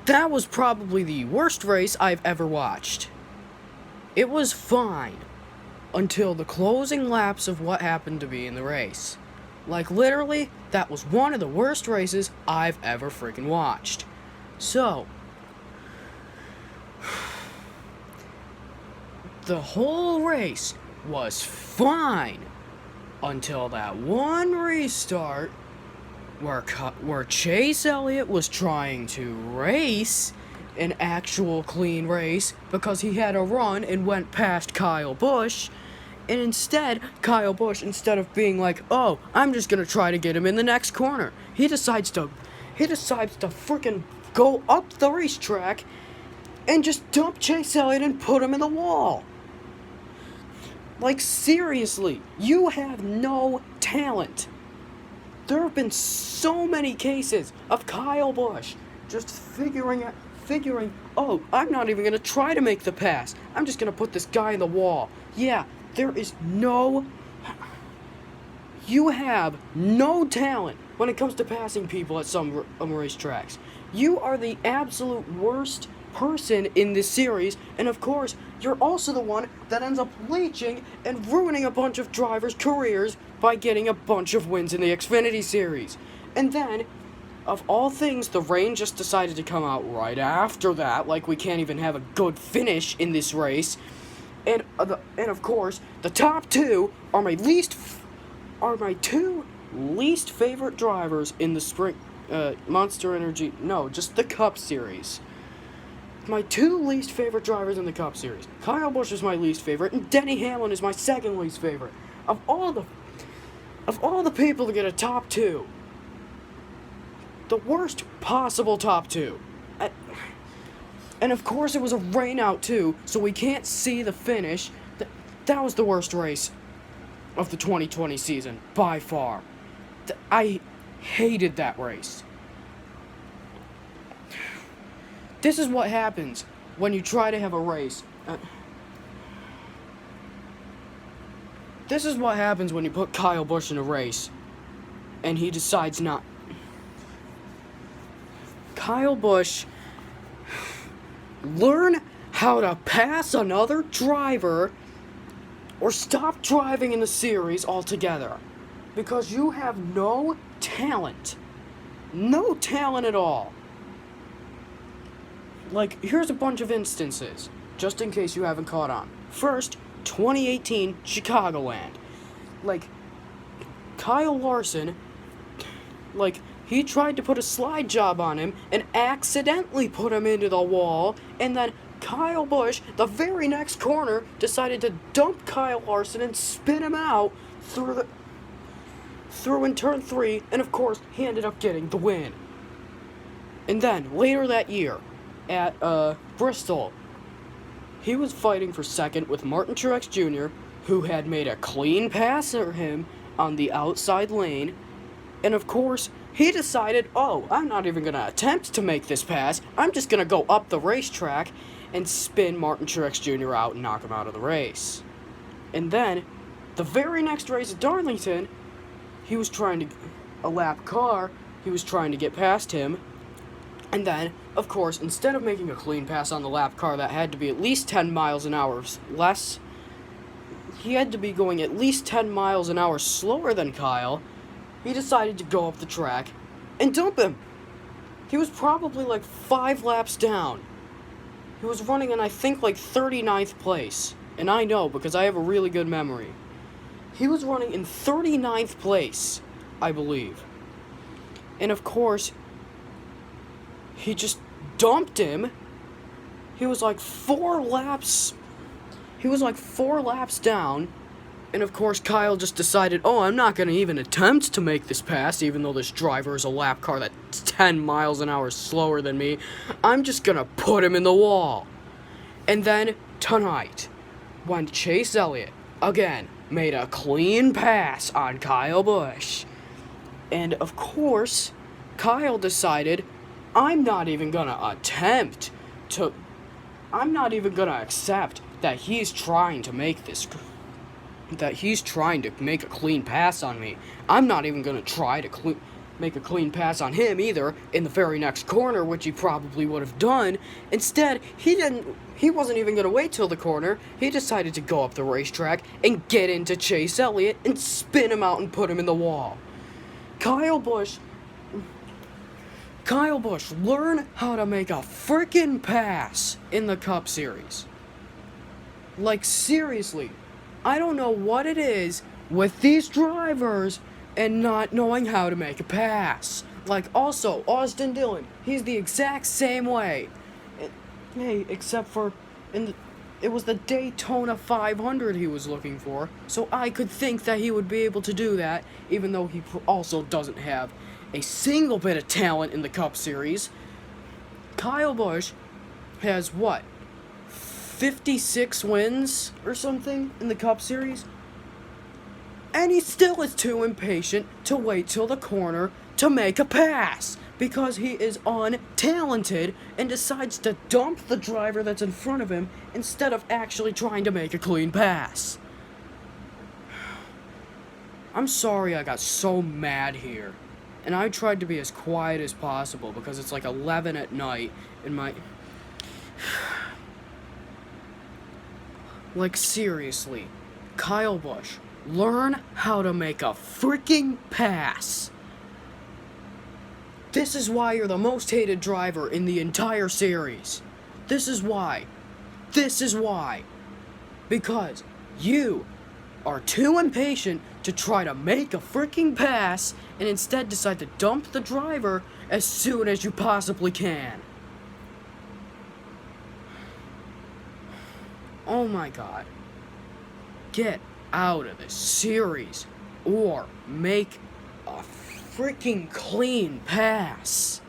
that was probably the worst race I've ever watched. It was fine until the closing laps of what happened to be in the race. Like, literally, that was one of the worst races I've ever freaking watched. So, the whole race was fine until that one restart where Chase Elliott was trying to race an actual clean race because he had a run and went past Kyle Busch. And instead, Kyle Busch, instead of being like, oh, I'm just gonna try to get him in the next corner, he decides to freaking go up the racetrack and just dump Chase Elliott and put him in the wall. Like, seriously, you have no talent. There have been so many cases of Kyle Busch just figuring, oh, I'm not even gonna try to make the pass. I'm just gonna put this guy in the wall. Yeah, you have no talent when it comes to passing people at some racetracks. You are the absolute worst person in this series, and of course, you're also the one that ends up leeching and ruining a bunch of drivers' careers by getting a bunch of wins in the Xfinity Series. And then, of all things, the rain just decided to come out right after that, like we can't even have a good finish in this race. And of course, the top two are my two least favorite drivers in the sprint Monster Energy. No, just the Cup Series. My two least favorite drivers in the Cup Series. Kyle Busch is my least favorite, and Denny Hamlin is my second least favorite. Of all the people to get a top two, the worst possible top two. And of course it was a rain out too, so we can't see the finish. That was the worst race of the 2020 season, by far. I hated that race. This is what happens when you try to have a race. This is what happens when you put Kyle Busch in a race, and he decides not. Kyle Busch, learn how to pass another driver or stop driving in the series altogether, because you have no talent. No talent at all. Like, here's a bunch of instances, just in case you haven't caught on. First, 2018 Chicagoland. Like, Kyle Larson, like, he tried to put a slide job on him and accidentally put him into the wall, and then Kyle Busch, the very next corner, decided to dump Kyle Larson and spin him out through in turn 3, and of course, he ended up getting the win. And then, later that year, at Bristol, he was fighting for second with Martin Truex Jr., who had made a clean pass at him on the outside lane, and of course, he decided, oh, I'm not even going to attempt to make this pass, I'm just going to go up the racetrack and spin Martin Truex Jr. out and knock him out of the race. And then, the very next race at Darlington, he was trying to, a lap car, he was trying to get past him, and then, of course, instead of making a clean pass on the lap car that had to be at least 10 miles an hour less, he had to be going at least 10 miles an hour slower than Kyle, he decided to go up the track and dump him. He was probably like 5 laps down. He was running in, I think, like 39th place. And I know, because I have a really good memory. He was running in 39th place, I believe. And of course, he just dumped him. He was like 4 laps down. And of course, Kyle just decided, oh, I'm not going to even attempt to make this pass, even though this driver is a lap car that's 10 miles an hour slower than me. I'm just going to put him in the wall. And then, tonight, when Chase Elliott, again, made a clean pass on Kyle Busch. And of course, Kyle decided, I'm not even going to accept that he's trying to make a clean pass on me. I'm not even going to try to make a clean pass on him either in the very next corner, which he probably would have done. Instead, he wasn't even going to wait till the corner. He decided to go up the racetrack and get into Chase Elliott and spin him out and put him in the wall. Kyle Busch, learn how to make a frickin' pass in the Cup Series. Like, seriously, I don't know what it is with these drivers and not knowing how to make a pass. Like, also, Austin Dillon, he's the exact same way. Hey, except for it was the Daytona 500 he was looking for, so I could think that he would be able to do that, even though he also doesn't have a single bit of talent in the Cup Series. Kyle Busch has, 56 wins or something in the Cup Series? And he still is too impatient to wait till the corner to make a pass because he is untalented and decides to dump the driver that's in front of him instead of actually trying to make a clean pass. I'm sorry I got so mad here. And I tried to be as quiet as possible because it's like 11 at night and Like, seriously, Kyle Busch, learn how to make a freaking pass. This is why you're the most hated driver in the entire series. This is why. Because you are too impatient to try to make a freaking pass and instead decide to dump the driver as soon as you possibly can. Oh my god. Get out of this series or make a freaking clean pass.